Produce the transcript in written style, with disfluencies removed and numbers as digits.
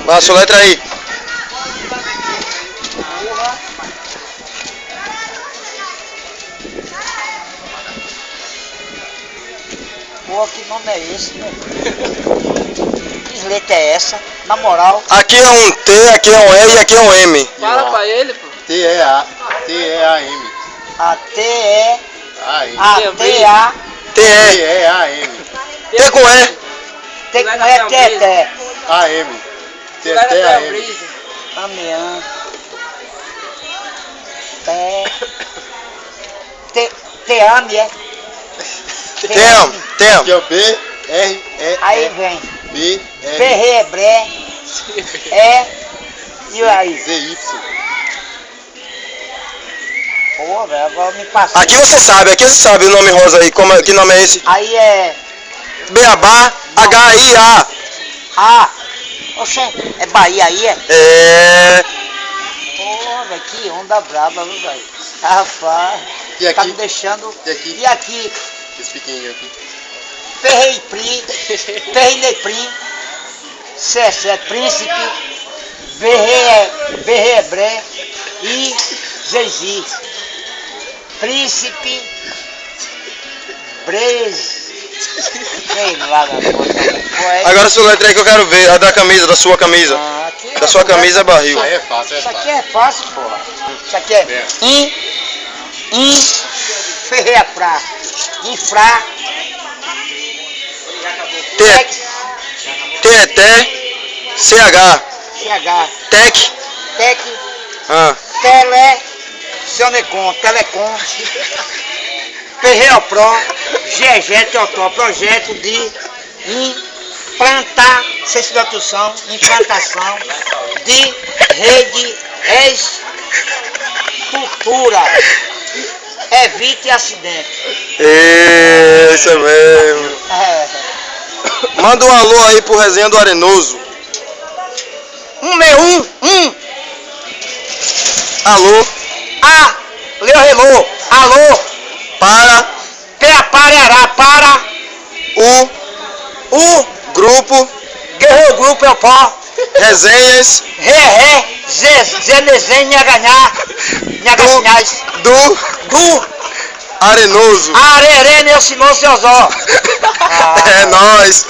Vai, soletra aí. Pô, que nome é esse, né? Que letra é essa? Na moral. Aqui é um T, aqui é um E e aqui é um M. Fala pra ele, pô. T-E-A-M. A-T-E-A-T-A. T-E-A-M. T com E. T com E, T-T. A-M. T-T-A-M. T-T-A-M. Ameã. Te-ame, é? Tem. Aqui é o B-R-E-E. Aí vem. B-R-E-Z-Y. Berrebré. E aí? Pô, velho, agora me passou. Aqui você sabe o nome rosa aí. Que nome é esse? Aí é. Beabá, H-I-A. Ah! Oxe, é Bahia aí, é? É. Pô, velho, que onda brava, viu, velho? Rapaz, E aqui? tá me deixando. E aqui? E aqui? Esse pequenininho aqui. Perrei-pri, Perrei-Neprim, Cessé, Príncipe, Berrebré e Zezi. Príncipe, sei lá, Agora soletra aí que eu quero ver. A da camisa, da sua camisa. Da sua camisa é barril. Aí é fácil, Isso aqui é fácil, porra. Isso aqui é Ferreira, Infra, T-E-T, C-H. CH, Tec. Tec, Telecom, Ferreira Pro, GG Teotó, projeto de implantação de rede estrutura. Evite acidente. Isso mesmo. Manda um alô aí pro Resenha do Arenoso. 161. Alô. Relô. Alô. Para Parará, para o grupo Guerreiro Grupo é o pó. Resenhas do Arenoso. Arerê, meu senhor, seu zó. É nóis.